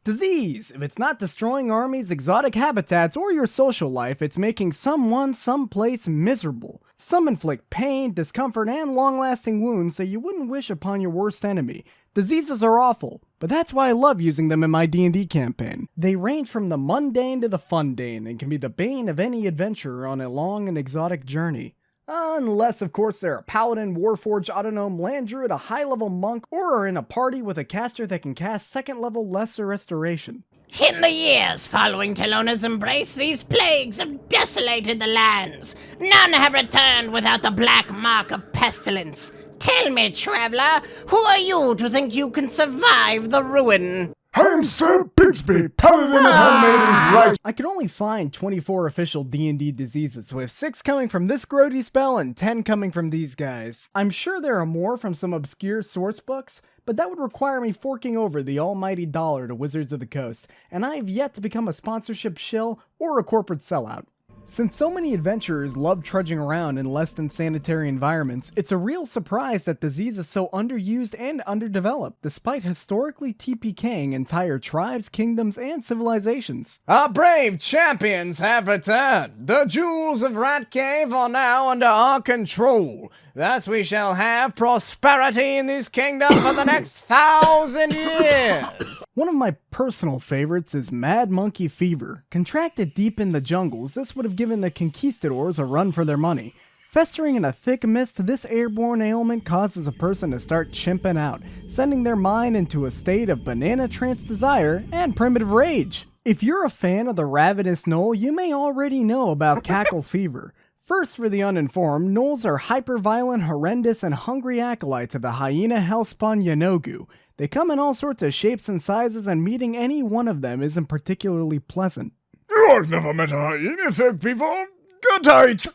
Disease. If it's not destroying armies, exotic habitats, or your social life, it's making someone, someplace miserable. Some inflict pain, discomfort, and long-lasting wounds that you wouldn't wish upon your worst enemy. Diseases are awful, but that's why I love using them in my D&D campaign. They range from the mundane to the fundane, and can be the bane of any adventurer on a long and exotic journey. Unless, of course, they're a paladin, warforged, autognome, land druid, a high-level monk, or are in a party with a caster that can cast second-level lesser restoration. In the years following Telona's embrace, these plagues have desolated the lands. None have returned without the black mark of pestilence. Tell me, traveler, who are you to think you can survive the ruin? I am Sir Bigsby, Paladin of her maiden's right. I could only find 24 official D&D diseases, with 6 coming from this grody spell and 10 coming from these guys. I'm sure there are more from some obscure source books, but that would require me forking over the almighty dollar to Wizards of the Coast, and I have yet to become a sponsorship shill or a corporate sellout. Since so many adventurers love trudging around in less than sanitary environments, it's a real surprise that disease is so underused and underdeveloped, despite historically TPKing entire tribes, kingdoms, and civilizations. Our brave champions have returned. The jewels of Rat Cave are now under our control. Thus we shall have prosperity in this kingdom for the next 1,000 years. One of my personal favorites is Mad Monkey Fever. Contracted deep in the jungles, this would have given the conquistadors a run for their money. Festering in a thick mist, this airborne ailment causes a person to start chimping out, sending their mind into a state of banana trance desire and primitive rage. If you're a fan of the ravenous gnoll, you may already know about cackle fever. First, for the uninformed, gnolls are hyper-violent, horrendous, and hungry acolytes of the hyena hellspawn Yanogu. They come in all sorts of shapes and sizes, and meeting any one of them isn't particularly pleasant. I've never met a hyena folk before. Good night.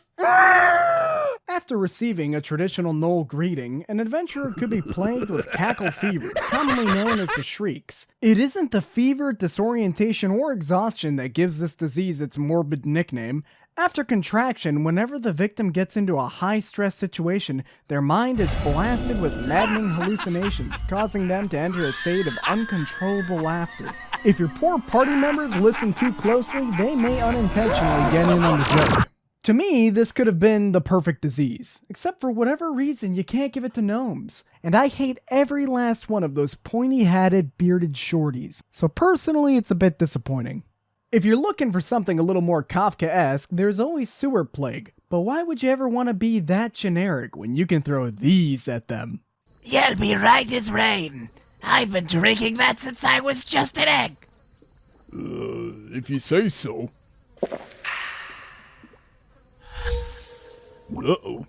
After receiving a traditional gnoll greeting, an adventurer could be plagued with cackle fever, commonly known as the shrieks. It isn't the fever, disorientation, or exhaustion that gives this disease its morbid nickname. After contraction, whenever the victim gets into a high-stress situation, their mind is blasted with maddening hallucinations, causing them to enter a state of uncontrollable laughter. If your poor party members listen too closely, they may unintentionally get in on the joke. To me, this could have been the perfect disease, except for whatever reason you can't give it to gnomes. And I hate every last one of those pointy-hatted, bearded shorties, so personally it's a bit disappointing. If you're looking for something a little more Kafka-esque, there's always Sewer Plague, but why would you ever want to be that generic when you can throw these at them? You'll be right as rain. I've been drinking that since I was just an egg. If you say so. Uh-oh.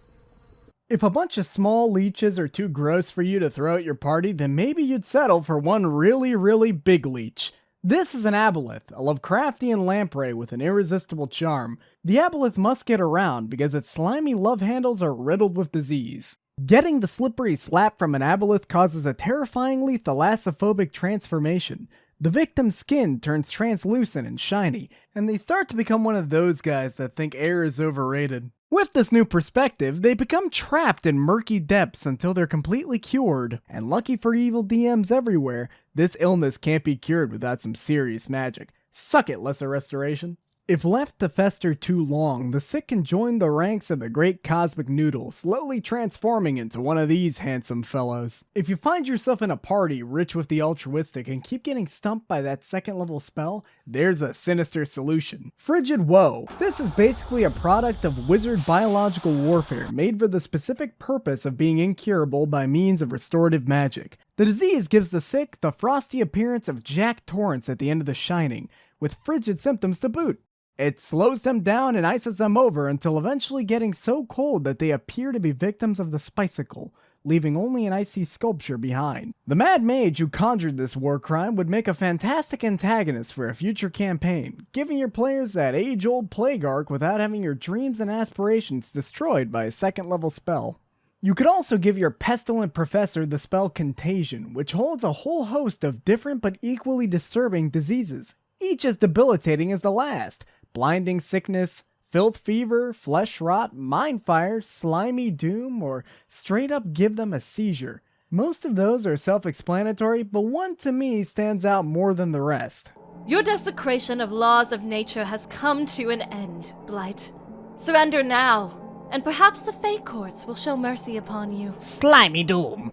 If a bunch of small leeches are too gross for you to throw at your party, then maybe you'd settle for one really big leech. This is an Aboleth, a Lovecraftian lamprey with an irresistible charm. The Aboleth must get around because its slimy love handles are riddled with disease. Getting the slippery slap from an Aboleth causes a terrifyingly thalassophobic transformation. The victim's skin turns translucent and shiny, and they start to become one of those guys that think air is overrated. With this new perspective, they become trapped in murky depths until they're completely cured, and lucky for evil DMs everywhere, this illness can't be cured without some serious magic. Suck it, Lesser Restoration. If left to fester too long, the sick can join the ranks of the Great Cosmic Noodle, slowly transforming into one of these handsome fellows. If you find yourself in a party rich with the altruistic and keep getting stumped by that second level spell, there's a sinister solution. Frigid Woe. This is basically a product of wizard biological warfare, made for the specific purpose of being incurable by means of restorative magic. The disease gives the sick the frosty appearance of Jack Torrance at the end of The Shining, with frigid symptoms to boot. It slows them down and ices them over until eventually getting so cold that they appear to be victims of the spicicle, leaving only an icy sculpture behind. The Mad Mage who conjured this war crime would make a fantastic antagonist for a future campaign, giving your players that age-old plague arc without having your dreams and aspirations destroyed by a second level spell. You could also give your pestilent professor the spell Contagion, which holds a whole host of different but equally disturbing diseases, each as debilitating as the last. Blinding sickness, filth fever, flesh rot, mind fire, slimy doom, or straight up give them a seizure. Most of those are self-explanatory, but one to me stands out more than the rest. Your desecration of laws of nature has come to an end, Blight. Surrender now, and perhaps the Fey Courts will show mercy upon you. Slimy doom.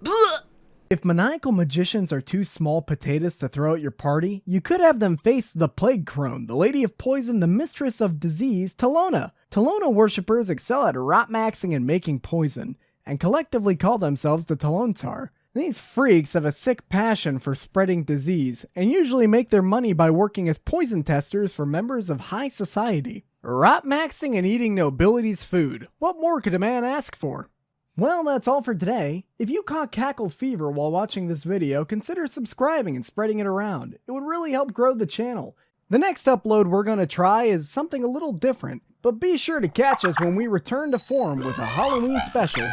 If maniacal magicians are too small potatoes to throw at your party, you could have them face the Plague Crone, the Lady of Poison, the Mistress of Disease, Talona. Talona worshippers excel at rot-maxing and making poison, and collectively call themselves the Talontar. These freaks have a sick passion for spreading disease, and usually make their money by working as poison testers for members of high society. Rot-maxing and eating nobility's food. What more could a man ask for? Well, that's all for today. If you caught cackle fever while watching this video, consider subscribing and spreading it around. It would really help grow the channel. The next upload we're going to try is something a little different, but be sure to catch us when we return to form with a Halloween special.